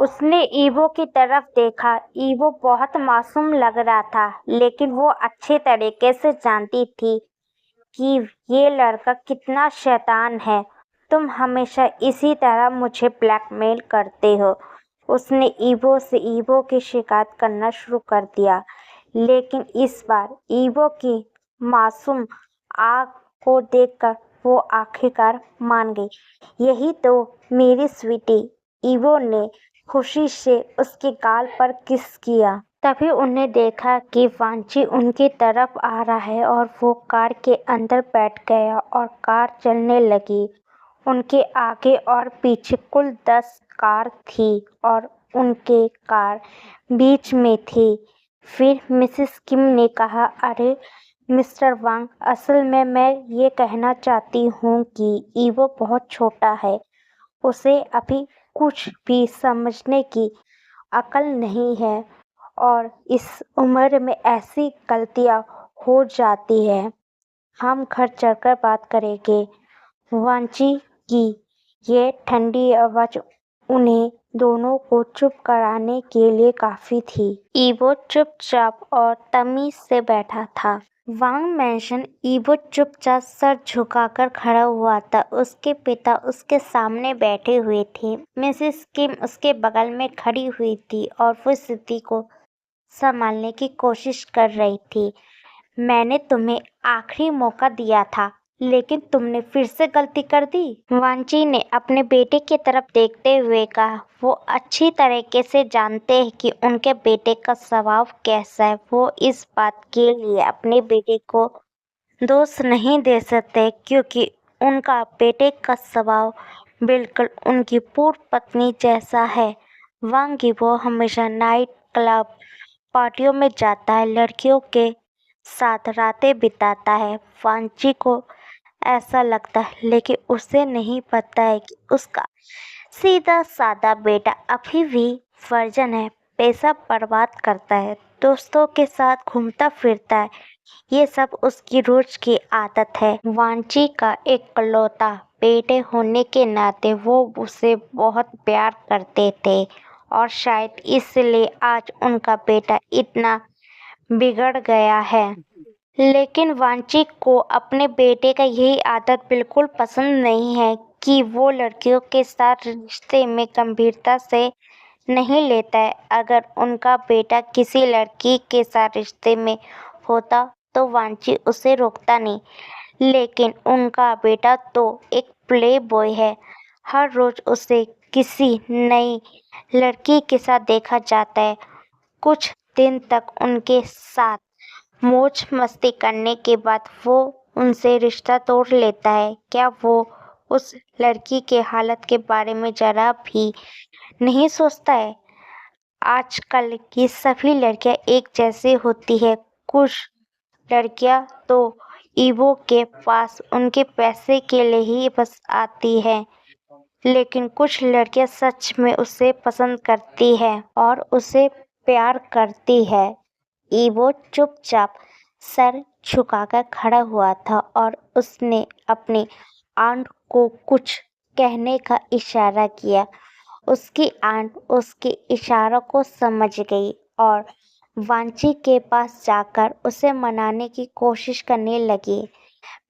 उसने ईवो की तरफ देखा। ईवो बहुत मासूम लग रहा था, लेकिन वो अच्छे तरीके से जानती थी कि ये लड़का कितना शैतान है। तुम हमेशा इसी तरह मुझे ब्लैकमेल करते हो। उसने ईवो से ईवो की शिकायत करना शुरू कर दिया, लेकिन इस बार ईवो की मासूम आँख को देखकर वो आखिरकार मान गई। यही तो मेरी स्वीटी। ईवो ने खुशी से उसके गाल पर किस किया। तभी उन्हें देखा कि वांची उनकी तरफ आ रहा है और वो कार के अंदर बैठ गया और कार चलने लगी। उनके आगे और पीछे कुल 10 कार थी और उनके कार बीच में थी। फिर मिसेस किम ने कहा, अरे मिस्टर वांग, असल में मैं ये कहना चाहती हूँ कि ईवो बहुत छोटा है। उसे अभी कुछ भी समझने की अकल नहीं है और इस उम्र में ऐसी गलतियां हो जाती है। हम घर चलकर बात करेंगे। वांची की ये ठंडी आवाज उन्हें दोनों को चुप कराने के लिए काफी थी। ईवो चुपचाप और तमीज से बैठा था। वांग मैंशन। ईवो चुपचाप सर झुकाकर खड़ा हुआ था। उसके पिता उसके सामने बैठे हुए थे। मिसेस किम उसके बगल में खड़ी हुई थी और वो स्थिति को संभालने की कोशिश कर रही थी। मैंने तुम्हें आखिरी मौका दिया था, लेकिन तुमने फिर से गलती कर दी। वांची ने अपने बेटे की तरफ देखते हुए कहा। वो अच्छी तरीके से जानते हैं कि उनके बेटे का स्वभाव कैसा है। वो इस बात के लिए अपने बेटे को दोष नहीं दे सकते, क्योंकि उनका बेटे का स्वभाव बिल्कुल उनकी पूर्व पत्नी जैसा है। वांगी वो हमेशा नाइट क्लब पार्टियों में जाता है, लड़कियों के साथ रातें बिताता है। वांची को ऐसा लगता है, लेकिन उसे नहीं पता है कि उसका सीधा साधा बेटा अभी भी वर्जन है। पैसा बर्बाद करता है, दोस्तों के साथ घूमता फिरता है। ये सब उसकी रोज की आदत है। वांची का इकलौता बेटे होने के नाते वो उसे बहुत प्यार करते थे और शायद इसलिए आज उनका बेटा इतना बिगड़ गया है। लेकिन वांची को अपने बेटे का यही आदत बिल्कुल पसंद नहीं है कि वो लड़कियों के साथ रिश्ते में गंभीरता से नहीं लेता है। अगर उनका बेटा किसी लड़की के साथ रिश्ते में होता तो वांची उसे रोकता नहीं, लेकिन उनका बेटा तो एक प्ले बॉय है। हर रोज उसे किसी नई लड़की के साथ देखा जाता है। कुछ दिन तक उनके साथ मौज मस्ती करने के बाद वो उनसे रिश्ता तोड़ लेता है। क्या वो उस लड़की के हालत के बारे में जरा भी नहीं सोचता है? आजकल की सभी लड़कियां एक जैसी होती है। कुछ लड़कियां तो ईवो के पास उनके पैसे के लिए ही बस आती है, लेकिन कुछ लड़कियां सच में उसे पसंद करती है और उसे प्यार करती है। ईवो चुपचाप सर झुकाकर खड़ा हुआ था और उसने अपनी आंट को कुछ कहने का इशारा किया। उसकी आंट उसके इशारों को समझ गई और वांची के पास जाकर उसे मनाने की कोशिश करने लगी।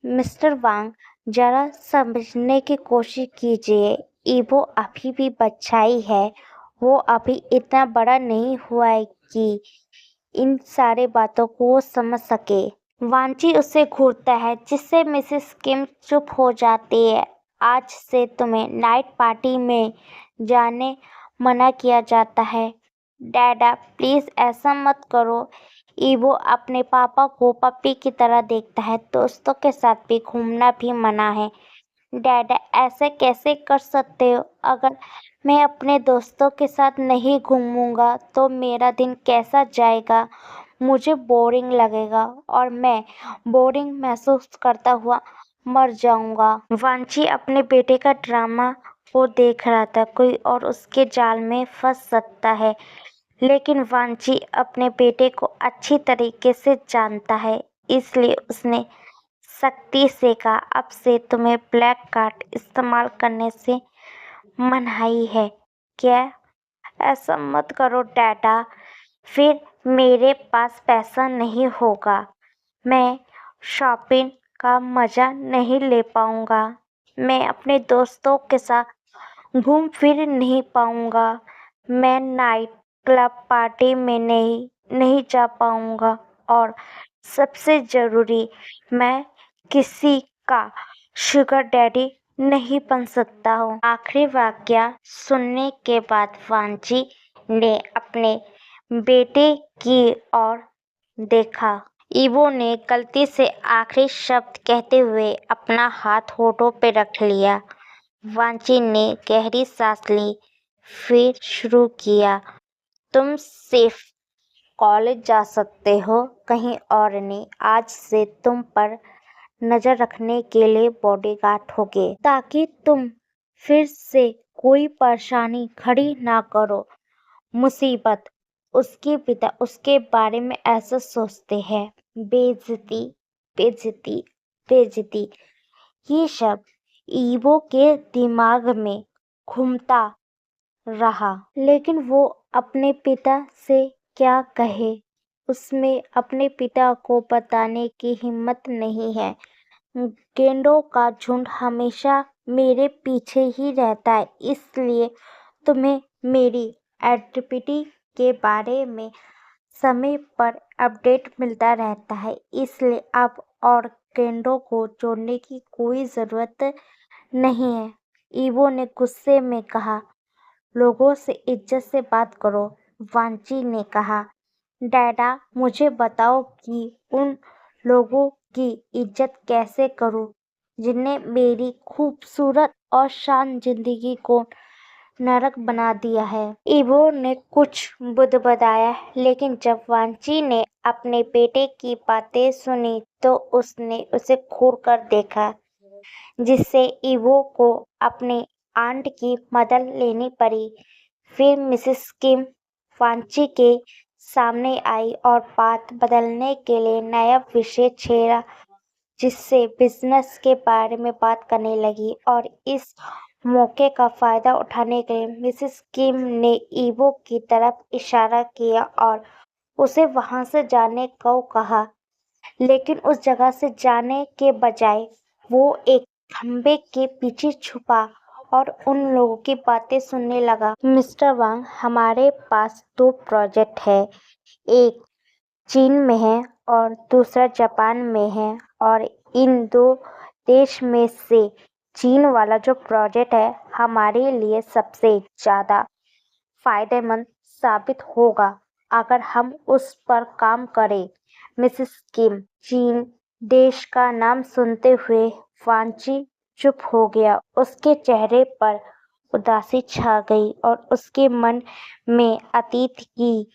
मिस्टर वांग, जरा समझने की कोशिश कीजिए। ईवो अभी भी बच्चा ही है। वो अभी इतना बड़ा नहीं हुआ है कि इन सारे बातों को वो समझ सके। वांची उसे घूरता है, जिससे मिसेस किम चुप हो जाती है। आज से तुम्हें नाइट पार्टी में जाने मना किया जाता है। डैडा, प्लीज ऐसा मत करो। ईवो अपने पापा को पप्पी की तरह देखता है। दोस्तों के साथ भी घूमना भी मना है। डैडा, ऐसे कैसे कर सकते हो? अगर मैं अपने दोस्तों के साथ नहीं घूमूंगा तो मेरा दिन कैसा जाएगा? मुझे बोरिंग लगेगा और मैं बोरिंग महसूस करता हुआ मर जाऊंगा। वांची अपने बेटे का ड्रामा को देख रहा था। कोई और उसके जाल में फंस सकता है, लेकिन वांची अपने बेटे को अच्छी तरीके से जानता है, इसलिए उसने सख्ती से कहा, अब से तुम्हें ब्लैक कार्ड इस्तेमाल करने से मनाही है। क्या ऐसा मत करो डैडा, फिर मेरे पास पैसा नहीं होगा। मैं शॉपिंग का मज़ा नहीं ले पाऊंगा। मैं अपने दोस्तों के साथ घूम फिर नहीं पाऊंगा। मैं नाइट क्लब पार्टी में नहीं जा पाऊंगा। और सबसे ज़रूरी, मैं किसी का शुगर डैडी नहीं बन सकता हूँ। आखिरी वाक्य सुनने के बाद वांची ने अपने बेटे की ओर देखा। ईवो ने गलती से आखिरी शब्द कहते हुए अपना हाथ होठों पे रख लिया। वांची ने गहरी सांस ली, फिर शुरू किया। तुम सिर्फ कॉलेज जा सकते हो, कहीं और नहीं। आज से तुम पर नजर रखने के लिए बॉडीगार्ड होंगे, ताकि तुम फिर से कोई परेशानी खड़ी ना करो। मुसीबत, उसके पिता उसके बारे में ऐसा सोचते हैं। बेइज्जती, बेइज्जती, बेइज्जती, ये शब्द ईवो के दिमाग में घूमता रहा, लेकिन वो अपने पिता से क्या कहे। उसमें अपने पिता को बताने की हिम्मत नहीं है। गेंडों का झुंड हमेशा मेरे पीछे ही रहता है, इसलिए तुम्हें मेरी एक्टिविटी के बारे में समय पर अपडेट मिलता रहता है, इसलिए अब और गेंडों को जोड़ने की कोई ज़रूरत नहीं है। ईवो ने गुस्से में कहा, लोगों से इज्जत से बात करो। वांची ने कहा, डैडा, मुझे बताओ कि उन लोगों की इज्जत कैसे करूं जिन्हें मेरी खूबसूरत और शांत जिंदगी को नरक बना दिया है। ईवो ने कुछ बुदबुदाया, लेकिन जब वांची ने अपने बेटे की बातें सुनी तो उसने उसे घूर कर देखा, जिससे ईवो को अपने आंट की मदद लेनी पड़ी। फिर मिसेस किम वांची के सामने आई और बात बदलने के लिए नया विषय छेड़ा, जिससे बिजनेस के बारे में बात करने लगी। और इस मौके का फायदा उठाने के लिए मिसेस किम ने ईवो की तरफ इशारा किया और उसे वहां से जाने को कहा, लेकिन उस जगह से जाने के बजाय वो एक खंबे के पीछे छुपा और उन लोगों की बातें सुनने लगा। मिस्टर वांग, हमारे पास 2 प्रोजेक्ट है। एक चीन में है और दूसरा जापान में है, और इन 2 देश में से चीन वाला जो प्रोजेक्ट है हमारे लिए सबसे ज़्यादा फायदेमंद साबित होगा अगर हम उस पर काम करें। मिसेस किम, चीन देश का नाम सुनते हुए वांची चुप हो गया। उसके चेहरे पर उदासी छा गई और उसके मन में अतीत की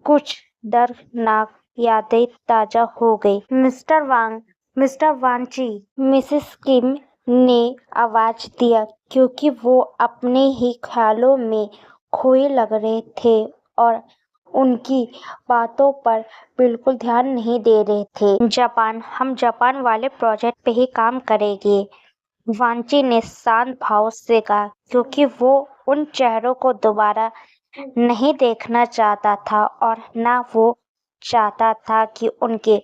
कुछ दर्दनाक यादें ताजा हो गई। मिस्टर वांग, मिस्टर वांची, मिसेस किम ने आवाज दिया, क्योंकि वो अपने ही ख्यालों में खोए लग रहे थे और उनकी बातों पर बिल्कुल ध्यान नहीं दे रहे थे। जापान, हम जापान वाले प्रोजेक्ट पे ही काम करेंगे, वांची ने शांत भाव से कहा, क्योंकि वो उन चेहरों को दोबारा नहीं देखना चाहता था और न वो चाहता था कि उनके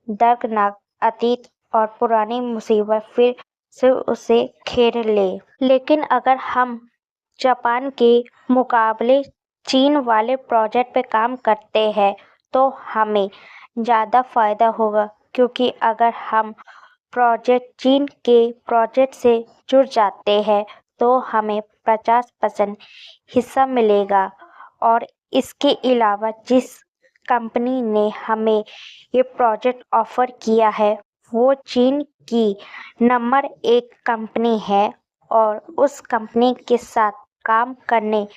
दर्दनाक अतीत और पुरानी मुसीबत फिर से उसे घेर ले। लेकिन अगर हम जापान के मुकाबले चीन वाले प्रोजेक्ट पे काम करते हैं तो हमें ज़्यादा फायदा होगा, क्योंकि अगर हम चीन के प्रोजेक्ट से जुड़ जाते हैं तो हमें 50% हिस्सा मिलेगा। और इसके अलावा जिस कंपनी ने हमें ये प्रोजेक्ट ऑफर किया है वो चीन की नंबर 1 कंपनी है, और उस कंपनी के साथ काम करने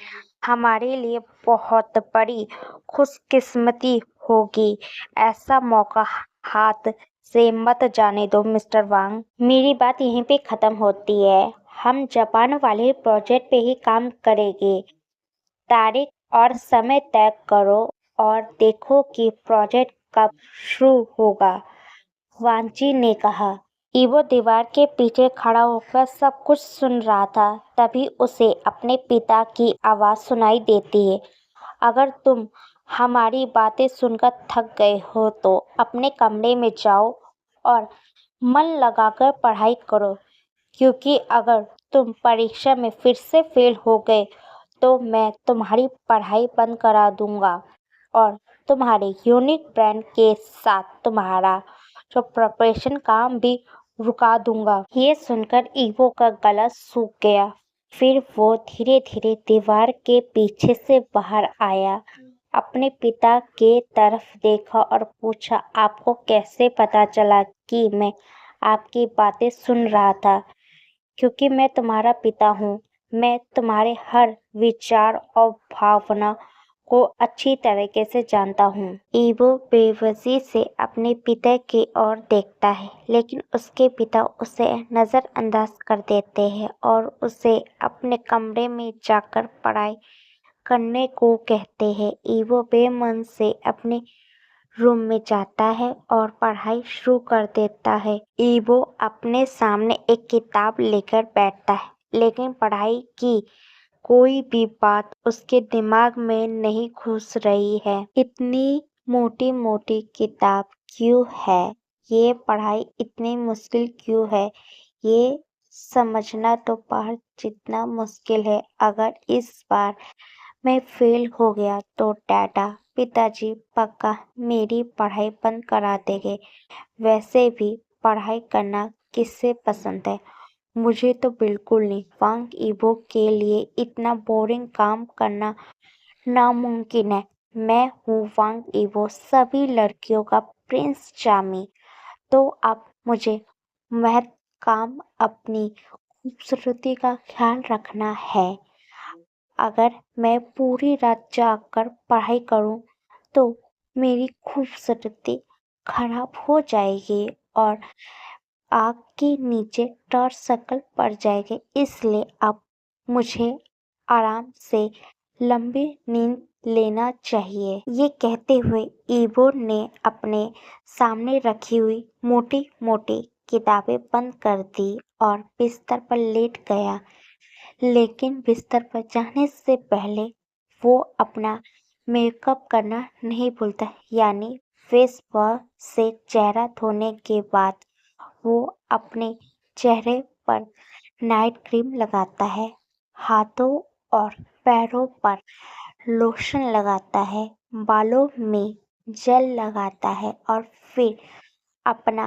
हमारे लिए बहुत बड़ी खुशकिस्मती होगी। ऐसा मौका हाथ से मत जाने दो मिस्टर वांग। मेरी बात यहीं पे खत्म होती है। हम जापान वाले प्रोजेक्ट पे ही काम करेंगे। तारीख और समय तय करो और देखो कि प्रोजेक्ट कब शुरू होगा, वांची ने कहा। ईवो दीवार के पीछे खड़ा होकर सब कुछ सुन रहा था। तभी उसे अपने पिता की आवाज सुनाई देती है, अगर तुम हमारी बातें सुनकर थक गए हो तो अपने कमरे में जाओ और मन लगाकर पढ़ाई करो, क्योंकि अगर तुम परीक्षा में फिर से फेल हो गए तो मैं तुम्हारी पढ़ाई बंद करा दूंगा और तुम्हारे यूनिक ब्रांड के साथ तुम्हारा जो प्रिपरेशन काम भी रुका दूंगा। ये सुनकर ईवो का गला सूख गया। फिर वो धीरे धीरे दीवार के पीछे से बाहर आया, अपने पिता के तरफ देखा और पूछा, आपको कैसे पता चला कि मैं आपकी बातें सुन रहा था? क्योंकि मैं तुम्हारा पिता हूँ। मैं तुम्हारे हर विचार और भावना को अच्छी तरीके से जानता हूँ। ईवो बेवसी से अपने पिता की ओर देखता है, लेकिन उसके पिता उसे नजरअंदाज कर देते हैं और उसे अपने कमरे में जाकर पढ़ाई करने को कहते हैं। ईवो बेमन से अपने रूम में जाता है और पढ़ाई शुरू कर देता है। ईवो अपने सामने एक किताब लेकर बैठता है, लेकिन पढ़ाई की कोई भी बात उसके दिमाग में नहीं घुस रही है। इतनी मोटी मोटी किताब क्यों है? ये पढ़ाई इतनी मुश्किल क्यों है? ये समझना तो पढ़ जितना मुश्किल है। अगर इस बार मैं फेल हो गया तो डैडा पिताजी पक्का मेरी पढ़ाई बंद करा देंगे। वैसे भी पढ़ाई करना किससे पसंद है? मुझे तो बिल्कुल नहीं। वांग ईवो के लिए इतना बोरिंग काम करना नामुमकिन है। मैं हूँ वांग ईवो, सभी लड़कियों का प्रिंस चार्मी। तो अब मुझे महज काम अपनी खूबसूरती का ख्याल रखना है। अगर मैं पूरी रात जागकर पढ़ाई करूं तो मेरी खूबसूरती खराब हो जाएगी और आग के नीचे डार्क सर्कल पड़ जाएंगे। इसलिए अब मुझे आराम से लंबी नींद लेना चाहिए। ये कहते हुए ईवो ने अपने सामने रखी हुई मोटी मोटी किताबें बंद कर दी और बिस्तर पर लेट गया। लेकिन बिस्तर पर जाने से पहले वो अपना मेकअप करना नहीं भूलता, यानी फेस वॉश से चेहरा धोने के बाद वो अपने चेहरे पर नाइट क्रीम लगाता है, हाथों और पैरों पर लोशन लगाता है, बालों में जेल लगाता है और फिर अपना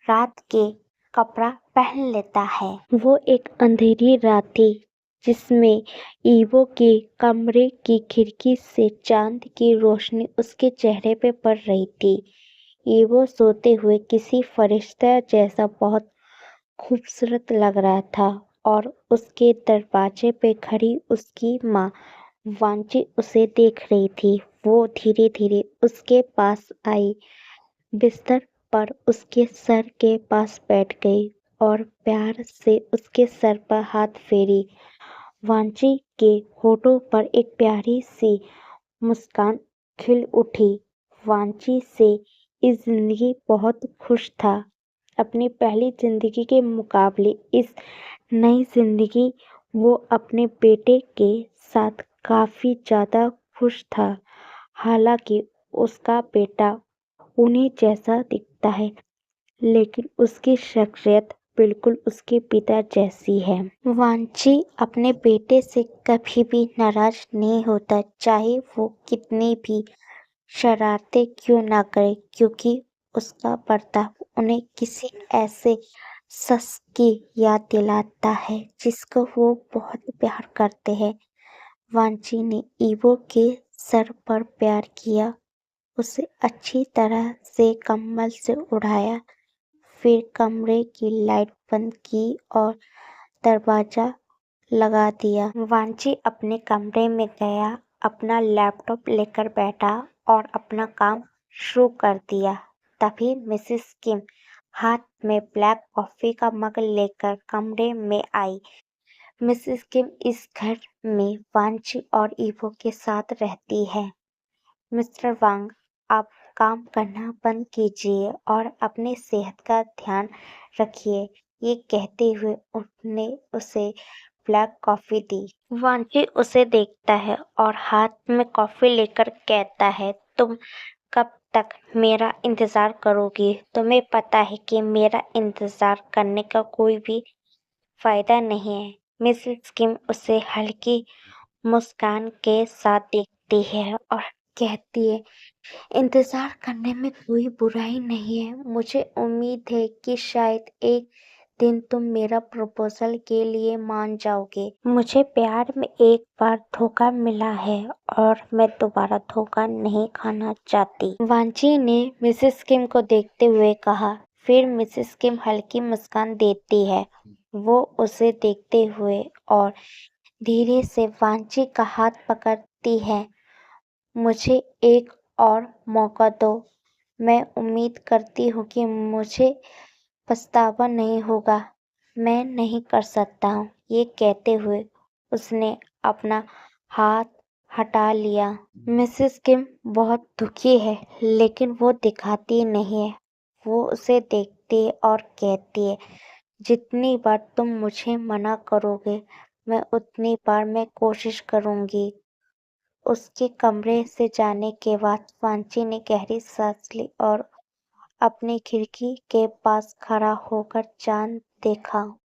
रात के कपड़ा पहन लेता है। वो एक अंधेरी रात थी जिसमें ईवो के कमरे की खिड़की से चांद की रोशनी उसके चेहरे पे पड़ रही थी। ईवो सोते हुए किसी फरिश्ते जैसा बहुत खूबसूरत लग रहा था और उसके दरवाजे पे खड़ी उसकी माँ वांची उसे देख रही थी। वो धीरे धीरे उसके पास आई, बिस्तर पर उसके सर के पास बैठ गई और प्यार से उसके सर पर हाथ फेरी। वांची के होठों पर एक प्यारी सी मुस्कान खिल उठी। वांची से इस जिंदगी बहुत खुश था। अपनी पहली जिंदगी के मुकाबले इस नई जिंदगी वो अपने बेटे के साथ काफी ज्यादा खुश था। हालांकि उसका बेटा उन्हीं जैसा दिखता है, लेकिन उसकी शख्सियत बिल्कुल उसके पिता जैसी है। वांची अपने बेटे से कभी भी नाराज नहीं होता, चाहे वो कितनी भी शरारतें क्यों ना करे, क्योंकि उसका बर्ताव उन्हें किसी ऐसे शख्स की याद दिलाता है जिसको वो बहुत प्यार करते हैं। वांची ने ईवो के सर पर प्यार किया, उसे अच्छी तरह से कंबल से उड़ाया, फिर कमरे की लाइट बंद की और दरवाजा लगा दिया। वांची अपने कमरे में गया, अपना लैपटॉप लेकर बैठा और अपना काम शुरू कर दिया। तभी मिसेस किम हाथ में ब्लैक कॉफी का मग लेकर कमरे में आई। मिसेस किम इस घर में वांची और ईवो के साथ रहती है। मिस्टर वांग, आप काम करना बंद कीजिए और अपनी सेहत का ध्यान रखिए। ये कहते हुए उसने उसे ब्लैक कॉफी दी। वांची उसे देखता है और हाथ में कॉफी लेकर कहता है, तुम कब तक मेरा इंतजार करोगी? तुम्हें पता है कि मेरा इंतजार करने का कोई भी फायदा नहीं है। मिसेस किम उसे हल्की मुस्कान के साथ देखती है और कहती है, इंतजार करने में कोई बुराई नहीं है। मुझे उम्मीद है कि शायद एक दिन तुम मेरा प्रपोजल के लिए मान जाओगे। मुझे प्यार में एक बार धोखा मिला है और मैं दोबारा धोखा नहीं खाना चाहती। वांची ने मिसेस किम को देखते हुए कहा। फिर मिसेस किम हल्की मुस्कान देती है। वो उसे देखते हुए और धीरे से वांची का हाथ पकड़ती है। मुझे एक और मौका दो। मैं उम्मीद करती हूँ कि मुझे पछतावा नहीं होगा। मैं नहीं कर सकता हूँ। ये कहते हुए उसने अपना हाथ हटा लिया। मिसेस किम बहुत दुखी है, लेकिन वो दिखाती नहीं है। वो उसे देखती है और कहती है, जितनी बार तुम मुझे मना करोगे, मैं उतनी बार मैं कोशिश करूँगी। उसके कमरे से जाने के बाद वांची ने गहरी सांस ली और अपनी खिड़की के पास खड़ा होकर चांद देखा।